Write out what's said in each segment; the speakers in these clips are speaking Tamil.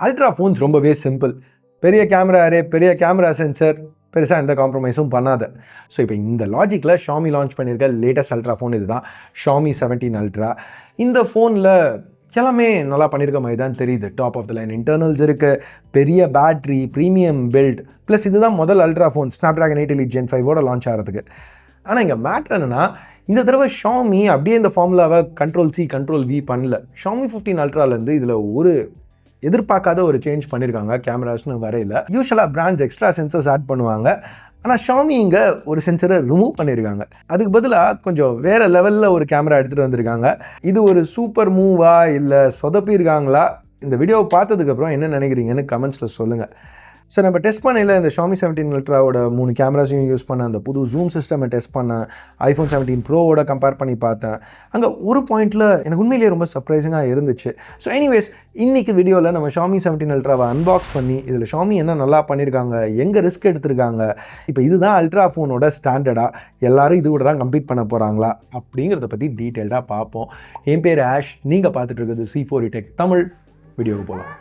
அல்ட்ரா ஃபோன்ஸ் ரொம்பவே சிம்பிள். பெரிய கேமரா அரே, பெரிய கேமரா சென்சர், பெருசாக எந்த காம்ப்ரமைஸும் பண்ணாத. ஸோ இப்போ இந்த லாஜிக்கில் Xiaomi லான்ச் பண்ணியிருக்க லேட்டஸ்ட் அல்ட்ரா ஃபோன் இது தான், Xiaomi 17 Ultra. இந்த ஃபோனில் எல்லாமே நல்லா பண்ணியிருக்க மாதிரி தான் தெரியுது. Top of the line internals இருக்குது, பெரிய பேட்ரி, ப்ரீமியம் பில்ட், ப்ளஸ் இதுதான் முதல் ultra phone Snapdragon 8 Elite Gen 5ஓட லான்ச் ஆகிறதுக்கு. ஆனால் இங்கே மேட்ரு என்னென்னா, இந்த தடவை Xiaomi அப்படியே இந்த ஃபார்முலாவை Ctrl+C Ctrl+V பண்ணல. Xiaomi 15 Ultraலேருந்து இதில் ஒரு எதிர்பார்க்காத ஒரு சேஞ்ச் பண்ணியிருக்காங்க கேமராஸ்னு வரையில். யூஸ்வலாக பிராண்ட்ஸ் எக்ஸ்ட்ரா சென்சர்ஸ் ஆட் பண்ணுவாங்க, ஆனால் Xiaomi இங்கே ஒரு சென்சரை ரிமூவ் பண்ணியிருக்காங்க. அதுக்கு பதிலாக கொஞ்சம் வேறு லெவலில் ஒரு கேமரா எடுத்துகிட்டு வந்திருக்காங்க. இது ஒரு சூப்பர் மூவா இல்லை சொதப்பியிருக்காங்களா? இந்த வீடியோவை பார்த்ததுக்கப்புறம் என்ன நினைக்கிறீங்கன்னு கமெண்ட்ஸில் சொல்லுங்கள். ஸோ நம்ம டெஸ்ட் பண்ணல இந்த Xiaomi 17 Ultraவோட 3 கேமராஸையும் யூஸ் பண்ண, அந்த புது ஜூம் சிஸ்டமை டெஸ்ட் பண்ணேன், iPhone 17 Proவோட கம்பேர் பண்ணி பார்த்தேன். அங்கே ஒரு பாயிண்டில் எனக்கு உண்மையிலேயே ரொம்ப சர்ப்ரைசிங்காக இருந்துச்சு. ஸோ எனிவேஸ், இன்றைக்கி வீடியோவில் நம்ம Xiaomi 17 Ultraவை அன்பாக்ஸ் பண்ணி இதில் Xiaomi என்ன நல்லா பண்ணியிருக்காங்க, எங்கே ரிஸ்க் எடுத்திருக்காங்க, இப்போ இதுதான் அல்ட்ரா ஃபோனோட ஸ்டாண்டர்டாக, எல்லோரும் இது கூட தான் கம்ப்ளீட் பண்ண போகிறாங்களா அப்படிங்கிறத பற்றி டீட்டெயில்டாக பார்ப்போம். என் பேர் ஆஷ், நீங்கள் பார்த்துட்டு இருக்கிறது C4E Tech தமிழ். வீடியோவுக்கு போகலாம்.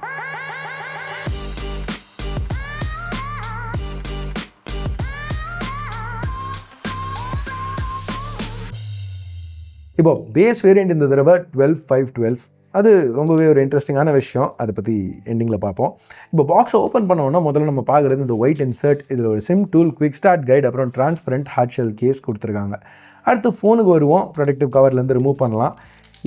இப்போ பேஸ் வேரியண்ட் இந்த தடவை 12/5/12. அது ரொம்பவே ஒரு இன்ட்ரெஸ்டிங்கான விஷயம், அதை பற்றி எண்டிங்கில் பார்ப்போம். இப்போ பாக்ஸை ஓப்பன் பண்ணோன்னா முதல்ல நம்ம பார்க்குறது இந்த ஒயிட் இன்சர்ட், இதில் ஒரு sim tool, quick start guide, அப்புறம் டிரான்ஸ்பரண்ட் ஹார்ட் ஷெல் கேஸ் கொடுத்துருக்காங்க. அடுத்து ஃபோனுக்கு வருவோம். ப்ரொடக்டிவ் கவர்லேருந்து ரிமூவ் பண்ணலாம்.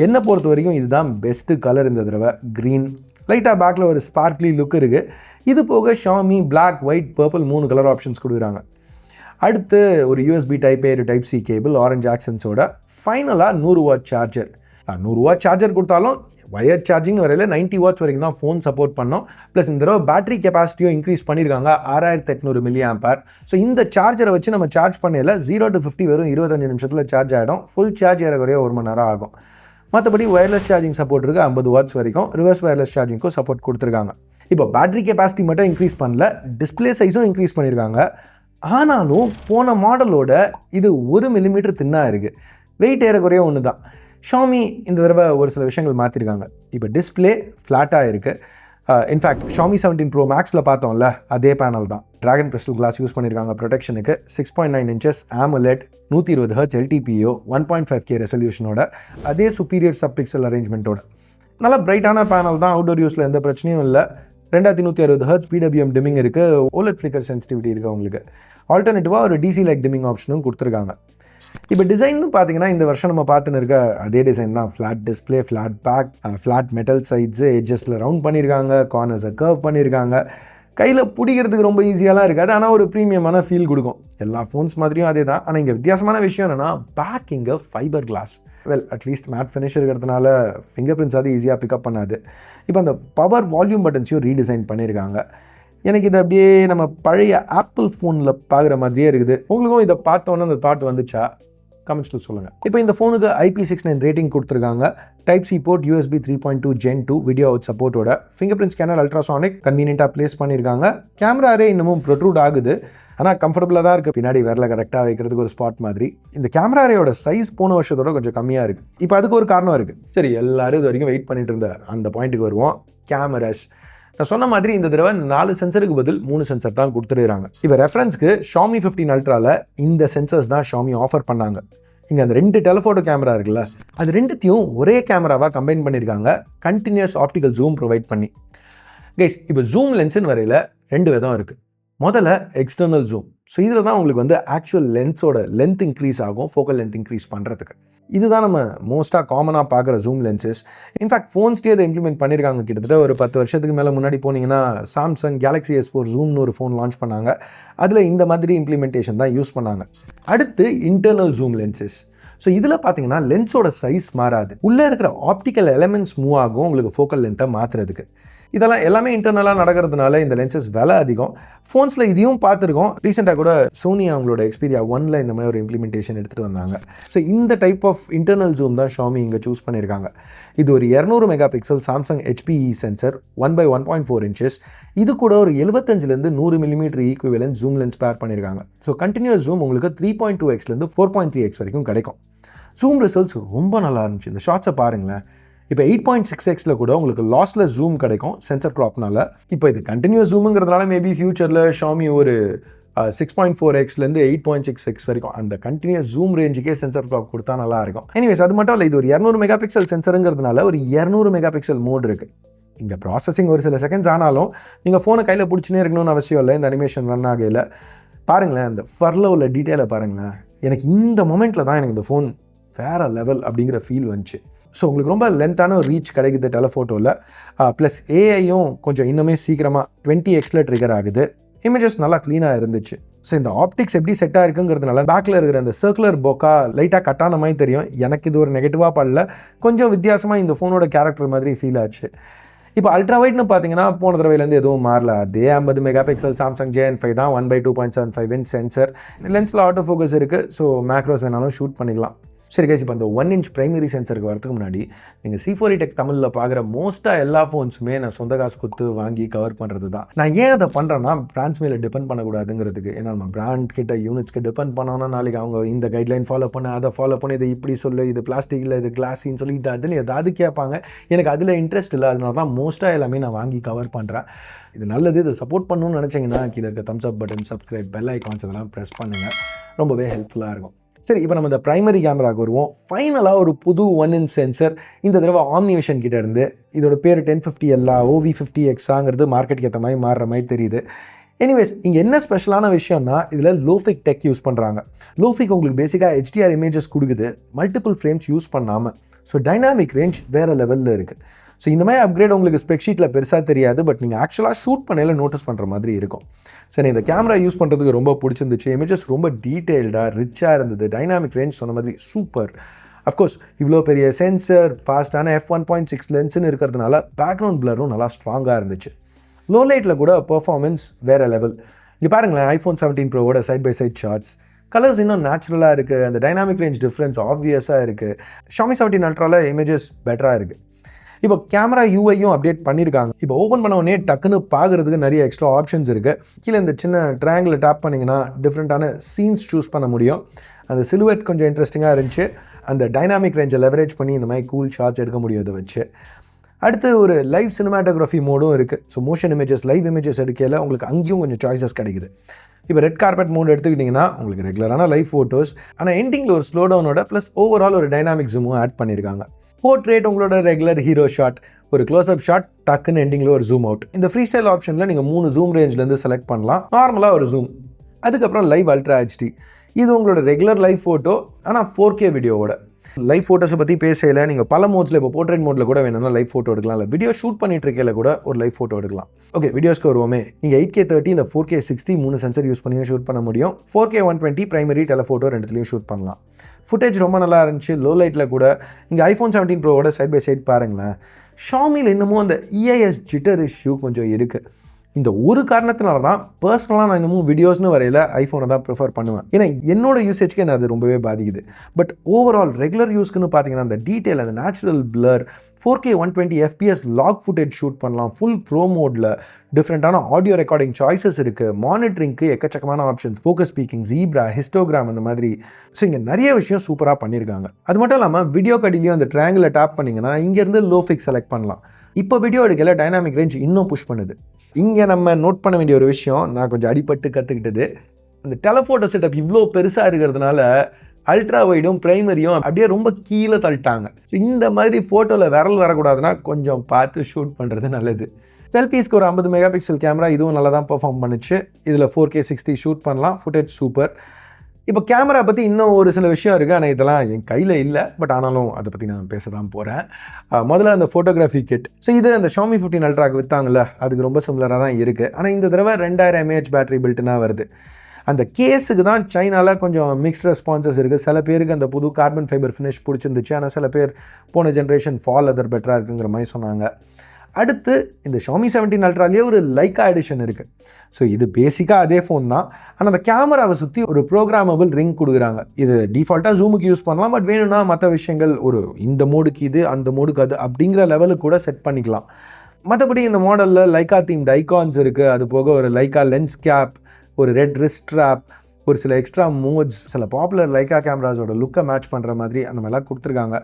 என்னை பொறுத்த வரைக்கும் இதுதான் பெஸ்ட்டு கலர் இந்த தடவை, க்ரீன். லைட்டாக பேக்கில் ஒரு ஸ்பார்க்லி லுக் இருக்குது. இது போக Xiaomi black, white, purple 3 colour options கொடுக்குறாங்க. அடுத்து ஒரு USB Type A to Type C cable, orange ஆக்சன்ஸோட. ஃபைனலாக 100 வாட் சார்ஜர். 100 வாட் சார்ஜர் கொடுத்தாலும் வயர் சார்ஜிங் வரையில் 90 வாட்ஸ் வரைக்கும் தான் ஃபோன் சப்போர்ட் பண்ணோம். ப்ளஸ் இந்த தடவை பேட்டரி கெப்பாசிட்டியும் இன்க்ரீஸ் பண்ணியிருக்காங்க, 6800 mAh. ஸோ இந்த சார்ஜரை வச்சு நம்ம சார்ஜ் பண்ணல 0 to 50 வெறும் 25 நிமிஷத்தில் சார்ஜ் ஆகிடும். ஃபுல் சார்ஜ் ஏறக்குறைய 1 மணி நேரம் ஆகும். மற்றபடி ஒயர்லெஸ் சார்ஜிங் சப்போர்ட் இருக்குது, 50 வாட்ஸ் வரைக்கும். ரிவர்ஸ் ஒயர்லெஸ் சார்ஜிங்க்கும் சப்போர்ட் கொடுத்துருக்காங்க. இப்போ பேட்டரி கெப்பாசிட்டி மட்டும் இன்க்ரீஸ் பண்ணல, டிஸ்பிளே சைஸும் இன்க்ரீஸ் பண்ணியிருக்காங்க. ஆனாலும் போன மாடலோட இது 1 மில்லிமீட்டர் தின்னாக இருக்குது. வெயிட் ஏறக்குறைய ஒன்று தான். Xiaomi இந்த தடவை ஒரு சில விஷயங்கள் மாற்றிருக்காங்க. இப்போ டிஸ்பிளே ஃப்ளாட்டாக இருக்குது. இன்ஃபேக்ட் Xiaomi 17 Pro Maxல பார்த்தோம்ல, அதே பேனல் தான். ட்ராகன் கிறிஸ்டல் கிளாஸ் யூஸ் பண்ணியிருக்காங்க ப்ரொடெக்ஷனுக்கு. 6.9 inches AMOLED, 120 Hz LTPO, 1.5K ரெசல்யூஷனோட, அதே சுப்பீரியர் சப் பிக்சல் அரேஞ்ச்மெண்ட்டோட. நல்லா பிரைட்டான பேனல் தான், அவுட்டோர் யூஸில் எந்த பிரச்சனையும் இல்லை. 2160 Hz PWM டிமிங் இருக்குது, OLED ஃப்ளிக்கர் சென்சிட்டிவிட்டி இருக்குது உங்களுக்கு. ஆல்டர்னேட்டிவாக ஒரு DC லைட் டிமிங் ஆப்ஷனும் கொடுத்துருக்காங்க. இப்போ டிசைன்னு பார்த்தீங்கன்னா இந்த வருஷம் நம்ம பார்த்துன்னு இருக்க அதே டிசைன் தான். Flat display, flat back, flat metal sides, எட்ஜஸில் ரவுண்ட் பண்ணியிருக்காங்க, கார்னர்ஸை கர்வ் பண்ணியிருக்காங்க. கையில் பிடிக்கிறதுக்கு ரொம்ப ஈஸியாலாம் இருக்காது, ஆனால் ஒரு ப்ரீமியமான ஃபீல் கொடுக்கும். எல்லா ஃபோன்ஸ் மாதிரியும் அதே தான். ஆனால் இங்கே வித்தியாசமான விஷயம் என்னென்னா, பேக் இங்கே fibre class. Well, at least matte finish இருக்கிறதுனால ஃபிங்கர் பிரிண்ட்ஸ் அது ஈஸியாக பிக்கப் பண்ணாது. இப்போ அந்த பவர் வால்யூம் பட்டன்ஸையும் ரீடிசைன் பண்ணியிருக்காங்க. எனக்கு இது அப்படியே நம்ம பழைய ஆப்பிள் ஃபோனில் பார்க்குற மாதிரியே இருக்குது. உங்களுக்கும் இதை பார்த்தோன்னே அந்த தாட் வந்துச்சா? கமெண்ட்ஸில் சொல்லுங்கள். இப்போ இந்த ஃபோனுக்கு IP69 ரேட்டிங் கொடுத்துருக்காங்க. Type C port, USB 3.2 Gen 2 video out சப்போர்ட்டோட. ஃபிங்கர் பிரிண்ட் ஸ்கேனர் அல்ட்ராசானிக் கன்வீனியன்ட்டாக ப்ளேஸ் பண்ணியிருக்காங்க. கேமரா அரே இன்னமும் ப்ரொட்ரூட் ஆகுது, ஆனால் கம்ஃபர்டபுளாக தான் இருக்குது. பின்னாடி வரல கரெக்டாக வைக்கிறதுக்கு ஒரு ஸ்பாட் மாதிரி. இந்த கேமரா அரேயோட சைஸ் போன வருஷத்தோட கொஞ்சம் கம்மியாக இருக்குது. இப்போ அதுக்கு ஒரு காரணம் இருக்குது. சரி, எல்லோரும் இது வரைக்கும் வெயிட் பண்ணிட்டு இருந்த அந்த பாயிண்ட்டுக்கு வருவோம். கேமராஸ். நான் சொன்ன மாதிரி இந்த தடவை 4 சென்சருக்கு பதில் 3 சென்சர் தான் கொடுத்துருக்காங்க. இப்போ ரெஃபரன்ஸ்க்கு Xiaomi 15 Ultraவில் இந்த சென்சர்ஸ் தான் Xiaomi ஆஃபர் பண்ணாங்க. இங்கே அந்த 2 டெலிஃபோட்டோ கேமரா இருக்குல்ல, அது 2த்தையும் ஒரே கேமராவாக கம்பைன் பண்ணியிருக்காங்க, கண்டினியூஸ் ஆப்டிக்கல் ஜூம் ப்ரொவைட் பண்ணி. கைஸ், இப்போ ஜூம் லென்ஸுன்னு வரையில் 2 விதம் இருக்குது. முதல்ல எக்ஸ்டர்னல் ஜூம். ஸோ இதில் தான் உங்களுக்கு வந்து ஆக்சுவல் லென்ஸோட லென்த் இன்க்ரீஸ் ஆகும், ஃபோக்கல் லென்த் இன்க்ரீஸ் பண்ணுறதுக்கு. இதுதான் நம்ம மோஸ்ட்டாக காமனாக பார்க்குற ஜூம் லென்சஸ். இன்ஃபேக்ட் ஃபோன்ஸ்டே அதை இம்ப்ளிமெண்ட் பண்ணியிருக்காங்க. கிட்டத்தட்ட ஒரு 10 வருஷத்துக்கு மேலே முன்னாடி போனீங்கன்னா சாம்சங் Galaxy S4 ஜூம்னு ஒரு ஃபோன் லான்ச் பண்ணாங்க. அதில் இந்த மாதிரி இம்ப்ளிமெண்டேஷன் தான் யூஸ் பண்ணாங்க. அடுத்து இன்டர்னல் ஜூம் லென்சஸ். ஸோ இதில் பார்த்தீங்கன்னா லென்ஸோட சைஸ் மாறாது, உள்ளே இருக்கிற ஆப்டிக்கல் எலமெண்ட்ஸ் மூவ் ஆகும் உங்களுக்கு ஃபோக்கல் லென்த்தை மாற்றுறதுக்கு. இதெல்லாம் எல்லாமே இன்டர்னலாக நடக்கிறதுனால இந்த லென்சஸ் விலை அதிகம். ஃபோன்ஸில் இதையும் பார்த்துருக்கோம். ரீசெண்டாக கூட சோனி அவங்களோட Xperia 1ல் இந்த மாதிரி ஒரு இம்ப்ளிமெண்டேஷன் எடுத்துகிட்டு வந்தாங்க. ஸோ இந்த டைப் ஆஃப் இன்டர்னல் ஜூம் தான் Xiaomi இங்கே சூஸ் பண்ணியிருக்காங்க. இது ஒரு 200 mega pixel Samsung HPE sensor, 1/1.4 inches. இது கூட ஒரு 75லேருந்து 100 மில்லிமீட்டர் ஈக்குவலன்ட் ஜூம் லென்ஸ் பேர் பண்ணியிருக்காங்க. ஸோ கண்டினியூஸ் ஜூம் உங்களுக்கு 3.2x 4.3x வரைக்கும் கிடைக்கும். ஜூம் ரிசல்ட்ஸ் ரொம்ப நல்லா இருந்துச்சு. இந்த ஷார்ட்ஸை பாருங்களேன், இப்போ 8.6x கூட உங்களுக்கு லாஸ்லெஸ் ஜூம் கிடைக்கும் சென்சர் க்ராப்னால. இப்போ இது கண்டினியூஸ் ஜூமுங்கிறதுனால மேபி ஃபியூச்சரில் Xiaomi ஒரு 6.4xலேருந்து 8.6x வரைக்கும் அந்த கண்டினியூஸ் ஜூம் ரேஞ்சுக்கே சென்சர் க்ராப் கொடுத்தா நல்லா இருக்கும். எனிவேஸ் அது மட்டும் இல்லை, இது ஒரு 200 மெகா பிக்சல் சென்சருங்கிறதுனால ஒரு 200 மெகா பிக்சல் மோட் இருக்குது. இங்கே ப்ராசஸிங் ஒரு சில செகண்ட்ஸ் ஆனாலும் நீங்கள் ஃபோனை கையில் பிடிச்சினே இருக்கணும்னு அவசியம் இல்லை. இந்த அனிமேஷன் ரன் ஆகையில் பாருங்களேன், அந்த ஃபர்ல உள்ள டீட்டெயிலை பாருங்களேன். எனக்கு இந்த மொமெண்ட்டில் தான் எனக்கு இந்த ஃபோன் வேறு லெவல் அப்படிங்கிற ஃபீல் வந்துச்சு. ஸோ உங்களுக்கு ரொம்ப லென்த்தான ஒரு ரீச் கிடைக்குது டெலஃபோட்டோவில். ப்ளஸ் ஏஐயும் கொஞ்சம் இன்னுமே சீக்கிரமாக 20x ட்ரிகர் ஆகுது. இமேஜஸ் நல்லா க்ளீனாக இருந்துச்சு. ஸோ இந்த ஆப்டிக்ஸ் எப்படி செட்டாக இருக்குங்கிறதுனால பேக்கில் இருக்கிற அந்த சர்க்குலர் போக்கா லைட்டாக கட்டான மாதிரி தெரியும். எனக்கு இது ஒரு நெகட்டிவாக படல, கொஞ்சம் வித்தியாசமாக இந்த ஃபோனோட கேரக்டர் மாதிரி ஃபீல் ஆச்சு. இப்போ அல்ட்ரா வைட்னு பார்த்தீங்கன்னா போன தடவையிலேருந்து எதுவும் மாறல. அதே 50 மெகா பிக்சல் சாம்சங் JN5 தான். 1/2.75 இன்ச் சென்சர். லென்ஸில் ஆட்டோ ஃபோக்கஸ் இருக்குது. ஸோ மேக்ரோஸ் வேணாலும் ஷூட் பண்ணிக்கலாம். சரி கைஸ், இப்போ அந்த 1 இன்ச் பிரைமரி சென்சருக்கு வரதுக்கு முன்னாடி நீங்கள் C4 டெக் தமிழில் பார்க்குற மோஸ்ட்டாக எல்லா ஃபோன்ஸுமே நான் சொந்த காசு கொடுத்து வாங்கி கவர் பண்ணுறது தான். நான் ஏன் அதை பண்ணுறேன்னா பிராண்ட்ஸ் மேலே டிபெண்ட் பண்ணக்கூடாதுங்கிறதுக்கு. ஏன்னா நம்ம பிராண்ட் கிட்ட யூனிட்ஸ்க்கு டிபெண்ட் பண்ணோன்னா நாளைக்கு அவங்க இந்த கைட்லைன் ஃபாலோ பண்ண, அதை ஃபாலோ பண்ணி, இதை இப்படி சொல்லு, இது பிளாஸ்டிக்கில், இது கிளாஸின்னு சொல்லி இது அதுன்னு ஏதாவது கேட்பாங்க. எனக்கு அதில் இன்ட்ரெஸ்ட் இல்லை. அதனால தான் மோஸ்ட்டாக எல்லாமே நான் வாங்கி கவர் பண்ணுறேன். இது நல்லது. இதை சப்போர்ட் பண்ணணும்னு நினச்சிங்கன்னா கீழே இருக்க தம்ஸ் அப் பட்டன், சப்ஸ்கிரைப், பெல் ஐகான்ஸ் இதெல்லாம் ப்ரெஸ் பண்ணுங்கள். ரொம்பவே ஹெல்ப்ஃபுல்லாக இருக்கும். சரி, இப்போ நம்ம இந்த பிரைமரி கேமராவுக்கு வருவோம். ஃபைனலாக ஒரு புது 1 இன்ச் சென்சர் இந்த தடவை ஆம்னிவிஷன் கிட்ட இருந்து. இதோட பேர் 1050L OV50Xங்கிறது மார்க்கெட்டுக்கு ஏற்ற மாதிரி மாறுற மாதிரி தெரியுது. எனிவேஸ், இங்கே என்ன ஸ்பெஷலான விஷயம்னா இதில் லோஃபிக் டெக் யூஸ் பண்ணுறாங்க. லோஃபிக் உங்களுக்கு பேசிக்காக HDR இமேஜஸ் கொடுக்குது, மல்டிபிள் ஃப்ரேம்ஸ் யூஸ் பண்ணாமல். ஸோ டைனாமிக் ரேஞ்ச் வேறு லெவலில் இருக்குது. ஸோ இந்த மாதிரி அப்கிரேட் உங்களுக்கு ஸ்பெக்ஷீட்டில் பெருசாக தெரியாது, பட் நீங்கள் ஆக்சுவலாக ஷூட் பண்ணையில் நோட்டீஸ் பண்ணுற மாதிரி இருக்கும். சரி, இந்த கேமரா யூஸ் பண்ணுறதுக்கு ரொம்ப பிடிச்சிருந்துச்சு. இமேஜஸ் ரொம்ப டீட்டெயில்டாக ரிச்சாக இருந்தது. டைனாமிக் ரேஞ்ச் சொன்ன மாதிரி சூப்பர். அஃப்கோர்ஸ் இவ்வளோ பெரிய சென்சர், ஃபாஸ்ட்டான f1.6 லென்ஸ்னு இருக்கிறதுனால பேக்ரவுண்ட் பிளரும் நல்லா ஸ்ட்ராங்காக இருந்துச்சு. லோ லைட்டில் கூட பெர்ஃபார்மன்ஸ் வேறு லெவல். இங்கே பாருங்களேன், iPhone 17 Proவோட side by side shots, colours இன்னும் நேச்சுரலாக இருக்குது. அந்த டைனாமிக் ரேஞ்ச் டிஃப்ரென்ஸ் ஆப்வியஸாக இருக்குது. Xiaomi 17 Ultraவில் இமேஜஸ் பெட்டராக இருக்குது. இப்போ கேமரா யூஐயும் அப்டேட் பண்ணியிருக்காங்க. இப்போ ஓப்பன் பண்ண உடனே டக்குன்னு பார்க்குறதுக்கு நிறைய எக்ஸ்ட்ரா ஆப்ஷன்ஸ் இருக்குது. கீழே இந்த சின்ன ட்ரையாங்கில் டேப் பண்ணிங்கன்னா டிஃப்ரெண்ட்டான சீன்ஸ் சூஸ் பண்ண முடியும். அந்த சிலுவேட் கொஞ்சம் இன்ட்ரெஸ்டிங்காக இருந்துச்சு. அந்த டைனாமிக் ரேஞ்சை லெவரேஜ் பண்ணி இந்த மாதிரி கூல் ஷாட்ஸ் எடுக்க முடியும் இதை வச்சு. அடுத்து ஒரு லைவ் சினிமாட்டோகிராஃபி மோடும் இருக்குது. So motion images, live images எடுக்கையில் உங்களுக்கு அங்கேயும் கொஞ்சம் சாய்ஸஸ் கிடைக்குது. இப்போ ரெட் கார்பெட் மோட் எடுத்துக்கிட்டிங்கன்னா உங்களுக்கு ரெகுலரான லைவ் ஃபோட்டோஸ், ஆனால் எண்டிங்கில் ஒரு ஸ்லோ டவுனோட ப்ளஸ் ஓவரால் ஒரு டைனாமிக் ஜூமும் ஆட் பண்ணியிருக்காங்க. போர்ட்ரேட் உங்களோட ரெகுலர் ஹீரோ ஷாட், ஒரு க்ளோஸ்அப் ஷாட், டக்குன்னு எண்டிங்கில் ஒரு ஜூம் அவுட். இந்த ஃப்ரீ ஸ்டைல் ஆப்ஷனில் நீங்கள் 3 ஜூம் ரேஞ்சிலேருந்து செலக்ட் பண்ணலாம். நார்மலாக ஒரு ஜூம், அதுக்கப்புறம் லைவ் அல்ட்ரா HD. இது உங்களோட ரெகுலர் லைவ் ஃபோட்டோ, ஆனால் 4K வீடியோவோட. லைவ் ஃபோட்டோஸை பற்றி பேசல, நீங்கள் பல மோட்ஸில் இப்போ போர்ட்ரேட் மோடில் கூட வேணும்னா லைவ் ஃபோட்டோ எடுக்கலாம். இல்லை வீடியோ ஷூட் பண்ணிட்டு இருக்கையில கூட ஒரு லைவ் ஃபோட்டோ எடுக்கலாம். ஓகே, வீடியோஸ்க்கு வருவோமே. நீங்கள் 8K 30 இல்லை 4K 60 3 சென்சர் யூஸ் பண்ணி ஷூட் பண்ண முடியும். 4K 120 பிரைமரி, டெலஃபோட்டோ ரெண்டுத்துலையும் ஷூட் பண்ணலாம். ஃபுட்டேஜ் ரொம்ப நல்லா இருந்துச்சு. லோ லைட்டில் கூட. இங்கே iPhone 17 Proவோட சைட் பை சைட் பாருங்களேன். ஷாமியில் இன்னமும் அந்த EIS ஜிட்டர் இஷ்யூ கொஞ்சம் இருக்குது. இந்த ஒரு காரணத்தினால தான் பர்சனலாக நான் இன்னமும் வீடியோஸ்னு வரையில் ஐஃபோனை தான் ப்ரிஃபர் பண்ணுவேன். ஏன்னா என்னோட யூசேஜ்க்கு என்ன அது ரொம்பவே பாதிக்குது. பட் ஓவரால் ரெகுலர் யூஸ்க்குன்னு பார்த்தீங்கன்னா அந்த டீட்டெயில், அந்த natural blur, 4K 120 FPS log footage shoot பண்ணலாம். ஃபுல் ப்ரோ மோடில் டிஃப்ரெண்ட்டான ஆடியோ ரெக்கார்டிங் சாய்ஸஸ் இருக்குது. மானிட்டரிங்க்கு எக்கச்சக்கமான options, focus peaking, zebra, histogram, அந்த மாதிரி. ஸோ இங்கே நிறைய விஷயம் சூப்பராக பண்ணியிருக்காங்க. அது மட்டும் இல்லாமல் வீடியோ கடிலையும் அந்த ட்ரையாங்கில் டேப் பண்ணிங்கன்னா இங்கேருந்து லோ ஃபிக்ஸ் செலக்ட் பண்ணலாம். இப்போ வீடியோ எடுக்கல டைனாமிக் ரேஞ்ச் இன்னும் புஷ் பண்ணுது. இங்கே நம்ம நோட் பண்ண வேண்டிய ஒரு விஷயம், நான் கொஞ்சம் அடிபட்டு கற்றுக்கிட்டது, அந்த டெலஃபோட்டோ செட்டப் இவ்வளோ பெருசாக இருக்கிறதுனால அல்ட்ரா வைடும் பிரைமரியும் அப்படியே ரொம்ப கீழே தள்ளிட்டாங்க. ஸோ இந்த மாதிரி ஃபோட்டோவில் விரல் வரக்கூடாதுன்னா கொஞ்சம் பார்த்து ஷூட் பண்ணுறது நல்லது. செல்ஃபீஸ்க்கு ஒரு 50 மெகா பிக்சல் கேமரா, இதுவும் நல்லா தான் பெர்ஃபார்ம் பண்ணுச்சு. இதில் 4K 60 ஷூட் பண்ணலாம். Footage super. இப்போ கேமரா பற்றி இன்னும் ஒரு சில விஷயம் இருக்குது, ஆனால் இதெல்லாம் என் கையில் இல்லை. பட் ஆனாலும் அதை பற்றி நான் பேச தான் போகிறேன். முதல்ல அந்த ஃபோட்டோகிராஃபி கிட். ஸோ இது அந்த Xiaomi 15 Ultraக்கு விற்றாங்கல்ல, அதுக்கு ரொம்ப சிமிலராக தான் இருக்குது. ஆனால் இந்த தடவை 2000 mAh பேட்டரி பில்ட்டுனா வருது. அந்த கேஸுக்கு தான் சைனாவில் கொஞ்சம் மிக்ஸ்ட் ரெஸ்பான்சஸ் இருக்குது. சில பேருக்கு அந்த புது கார்பன் ஃபைபர் ஃபினிஷ் பிடிச்சிருந்துச்சு, ஆனால் சில பேர் போன ஜென்ரேஷன் ஃபால் அதர் பெட்டராக இருக்குங்கிற மாதிரி சொன்னாங்க. அடுத்து இந்த Xiaomi 17 Ultraலேயே ஒரு லைக்கா எடிஷன் இருக்குது. ஸோ இது பேசிக்காக அதே ஃபோன் தான், ஆனால் அந்த கேமராவை சுற்றி ஒரு ப்ரோக்ராமபிள் ரிங் கொடுக்குறாங்க. இது டிஃபால்ட்டாக ஜூமுக்கு யூஸ் பண்ணலாம், பட் வேணும்னா மற்ற விஷயங்கள் ஒரு இந்த மோடுக்கு இது, அந்த மோடுக்கு அது அப்படிங்கிற லெவலுக்கு கூட செட் பண்ணிக்கலாம். மற்றபடி இந்த மாடலில் லைக்கா தீம்ட் ஐகான்ஸ் இருக்குது. அது போக ஒரு லைக்கா லென்ஸ் கேப், ஒரு ரெட் ரிஸ்ட் ஸ்ட்ராப், ஒரு சில எக்ஸ்ட்ரா மோட்ஸ், சில பாப்புலர் லைக்கா கேமராஸோட லுக்கை மேட்ச் பண்ணுற மாதிரி அந்த மாதிரிலாம் கொடுத்துருக்காங்க.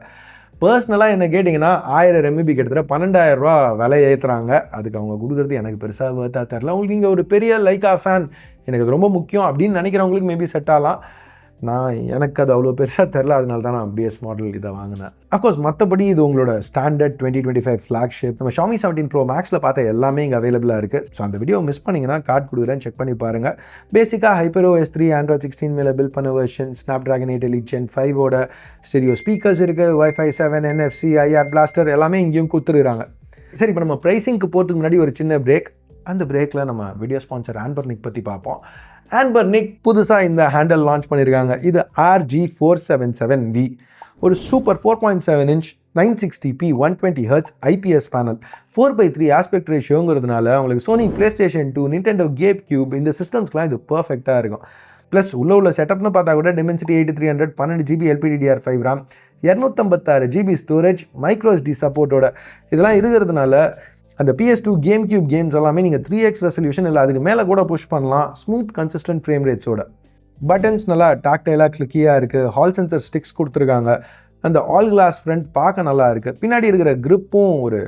பர்சனலாக என்ன கேட்டிங்கன்னா 1000 MB கிட்டத்தட்ட 12,000 ரூபா விலை ஏற்றுறாங்க. அதுக்கு அவங்க கொடுக்குறது எனக்கு பெருசாக வேர்த்தாக தெரில. உங்களுக்கு நீங்கள் ஒரு பெரிய லைக்கா ஃபேன், எனக்கு அது ரொம்ப முக்கியம் அப்படின்னு நினைக்கிறவங்களுக்கு மேபி செட் ஆகலாம். எனக்கு அது அவ்வளோ பெருசாக தெரில, அதனால தான் நான் பேஸ் மாடல் இதை வாங்கினேன். அஃப்கோர்ஸ் மற்றபடி இது உங்களோட ஸ்டாண்டர்ட் 2025 ஃப்ளாக்ஷிப். நம்ம Xiaomi 17 Pro Maxல பார்த்த எல்லாமே இங்கே அவைலபிளாக இருக்குது. ஸோ அந்த வீடியோ மிஸ் பண்ணிங்கன்னா கார்டு கொடுக்குறேன், செக் பண்ணி பாருங்கள். பேசிக்காக HyperOS 3 Android 16 மேலே பில்ட் பண்ண வெர்ஷன், Snapdragon 8 Elite Gen 5ஓட ஸ்டீரியோ ஸ்பீக்கர்ஸ் இருக்குது, Wi-Fi 7, NFC, IR பிளாஸ்டர் எல்லாமே இங்கேயும் கொடுத்துருக்காங்க. சரி, இப்போ நம்ம ப்ரைஸிங்க்கு போகிறதுக்கு முன்னாடி ஒரு சின்ன பிரேக். அந்த பிரேக்கில் நம்ம வீடியோ ஸ்பான்சர் Anbernic பற்றி பார்ப்போம். Anbernic புதுசாக இந்த ஹேண்டில் லான்ச் பண்ணியிருக்காங்க. இது RG477V. ஒரு super 4.7 inch 960p 120Hz IPS panel, 4:3 aspect ரேஷியோங்கிறதுனால உங்களுக்கு Sony PlayStation 2, Nintendo GameCube இந்த சிஸ்டம்ஸ்க்குலாம் இது பர்ஃபெக்டாக இருக்கும். ப்ளஸ் உள்ள செட்டப்னு பார்த்தா கூட Dimensity 8300, 12GB LPDDR5 RAM, 256GB storage, microSD சப்போர்ட்டோட இதெல்லாம் இருக்கிறதுனால அந்த PS2 GameCube கேம்ஸ் எல்லாமே நீங்கள் 3x ரெசல்யூஷன் இல்லை அதுக்கு மேலே கூட புஷ் பண்ணலாம். ஸ்மூத் கன்சிஸ்டன்ட் ஃப்ரேம் ரேட்ஸோட. பட்டன்ஸ் நல்லா டாக்டைலாக கிளிக்கியாக இருக்குது. ஹால் சென்சர் ஸ்டிக்ஸ் கொடுத்துருக்காங்க. அந்த ஆல் கிளாஸ் ஃப்ரண்ட் பார்க்க நல்லா இருக்குது. பின்னாடி இருக்கிற கிரிப்பும் ஒரு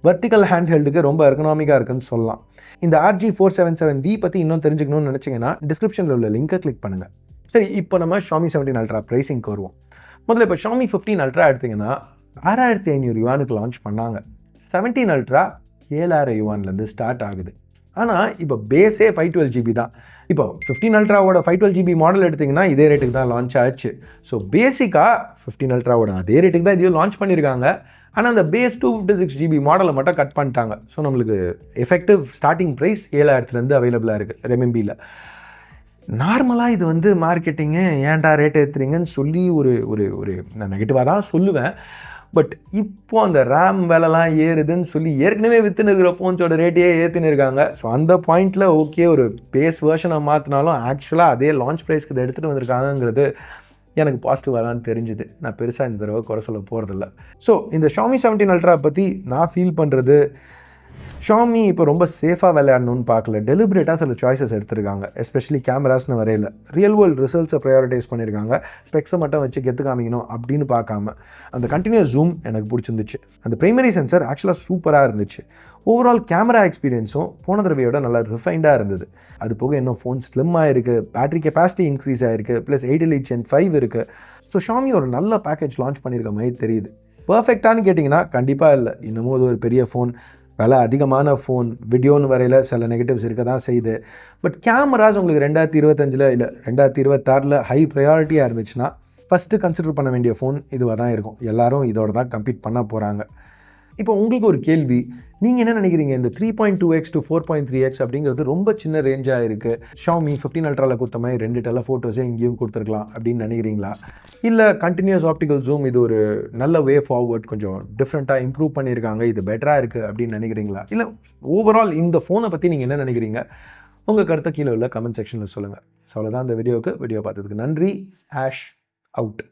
வெர்டிக்கல் ஹேண்ட் ஹெல்டுக்கு ரொம்ப எர்கனாமிக்காக இருக்குன்னு சொல்லலாம். இந்த RG477V பற்றி இன்னும் தெரிஞ்சுக்கணும்னு நினச்சிங்கன்னா டிஸ்கிரிப்ஷனில் உள்ள லிங்கை கிளிக் பண்ணுங்கள். சரி, இப்போ நம்ம Xiaomi 17 Ultra ப்ரைஸிங்க்கு வருவோம். முதல்ல இப்போ Xiaomi 15 Ultra எடுத்திங்கன்னா 6500 யுவானுக்கு லான்ச் பண்ணாங்க. 17 Ultra 7000 யுவான்லேருந்து ஸ்டார்ட் ஆகுது. ஆனால் இப்போ பேஸே 512GB தான். இப்போ 15 Ultraவோட 512GB மாடல் எடுத்திங்கன்னா இதே ரேட்டுக்கு தான் லான்ச் ஆச்சு. ஸோ பேசிக்காக 15 Ultraவோட அதே ரேட்டுக்கு தான் இதையும் லான்ச் பண்ணியிருக்காங்க. ஆனால் அந்த பேஸ் 256GB மாடலை மட்டும் கட் பண்ணிட்டாங்க. ஸோ நம்மளுக்கு எஃபெக்டிவ் ஸ்டார்டிங் ப்ரைஸ் 7000லேருந்து அவைலபிளாக இருக்குது ரெமிம்பியில். நார்மலாக இது வந்து மார்க்கெட்டிங்கு ஏன்டா ரேட் ஏற்றுறீங்கன்னு சொல்லி ஒரு நான் நெகட்டிவாக தான் சொல்லுவேன். பட் இப்போ அந்த ரேம் வேலைலாம் ஏறுதுன்னு சொல்லி ஏற்கனவே விற்றுன்னு இருக்கிற ஃபோன்ஸோட ரேட்டையே ஏற்றின்னு இருக்காங்க. ஸோ அந்த பாயிண்டில் ஓகே, ஒரு பேஸ் வேர்ஷனை மாற்றினாலும் ஆக்சுவலாக அதே லான்ச் ப்ரைஸ்க்கு இதை எடுத்துகிட்டு வந்திருக்காங்கிறது எனக்கு பாசிட்டிவாக தான் தெரிஞ்சுது. நான் பெருசாக இந்த தடவை குறை சொல்ல போகிறதில்ல. ஸோ இந்த Xiaomi 17 Ultra பற்றி நான் ஃபீல் பண்ணுறது, Xiaomi இப்போ ரொம்ப சேஃபாக விளையாடணும்னு பார்க்கல, டெலிபரேட்டாக சில சாய்ஸஸ் எடுத்திருக்காங்க. எஸ்பெஷலி கேமராஸ்னு வரையில் ரியல் வேர்ல்டு ரிசல்ட்ஸை ப்ரையாரிட்டைஸ் பண்ணியிருக்காங்க. ஸ்பெக்ஸை மட்டும் வச்சு கெத்து காமிக்கணும் அப்படின்னு பார்க்காம. அந்த கண்டினியூஸ் ஜூம் எனக்கு பிடிச்சிருந்துச்சு. அந்த பிரைமரி சென்சர் ஆக்சுவலாக சூப்பராக இருந்துச்சு. ஓவரால் கேமரா எக்ஸ்பீரியன்ஸும் போன தடவையோட நல்லா ரிஃபைண்டாக இருந்தது. அது போக இன்னும் ஃபோன் ஸ்லிம்மாக இருக்குது, பேட்டரி கெப்பாசிட்டி இன்க்ரீஸ் ஆகிருக்கு, ப்ளஸ் 8 Elite Gen 5 இருக்குது. ஸோ Xiaomi ஒரு நல்ல பேக்கேஜ் லான்ச் பண்ணியிருக்க மாதிரி தெரியுது. பர்ஃபெக்டானு கேட்டிங்கன்னா கண்டிப்பாக இல்லை. இன்னமும் அது ஒரு பெரிய ஃபோன், விலை அதிகமான ஃபோன், வீடியோன்னு வரையில் சில நெகட்டிவ்ஸ் இருக்க தான் செய்யுது. பட் கேமராஸ் உங்களுக்கு 2025 இல்லை 2026 ஹை ப்ரையாரிட்டியாக இருந்துச்சுன்னா ஃபஸ்ட்டு கன்சிடர் பண்ண வேண்டிய ஃபோன் இதுவாக தான் இருக்கும். எல்லோரும் இதோட தான் கம்பீட் பண்ண போகிறாங்க. இப்போ உங்களுக்கு ஒரு கேள்வி, நீங்கள் என்ன நினைக்கிறீங்க? இந்த 3.2x to 4.3x அப்படிங்கிறது ரொம்ப சின்ன ரேஞ்சாக இருக்குது. Xiaomi 15 Ultraவில் கொடுத்த மாதிரி 2 டெலஃபோட்டோஸே இங்கேயும் கொடுத்துருக்கலாம் அப்படின்னு நினைக்கிறீங்களா? இல்லை கண்டினியூஸ் ஆப்டிக்கல் ஜூம் இது ஒரு நல்ல வே ஃபார்வர்ட், கொஞ்சம் டிஃப்ரெண்ட்டாக இம்ப்ரூவ் பண்ணியிருக்காங்க, இது பெட்டராக இருக்குது அப்படின்னு நினைக்கிறீங்களா? இல்லை ஓவரால் இந்த ஃபோனை பற்றி நீங்கள் என்ன நினைக்கிறீங்க? உங்கள் கருத்தை கீழே உள்ள கமெண்ட் செக்ஷனில் சொல்லுங்கள். ஸோ அவ்வளோதான் இந்த வீடியோ பார்த்ததுக்கு நன்றி. Ash out.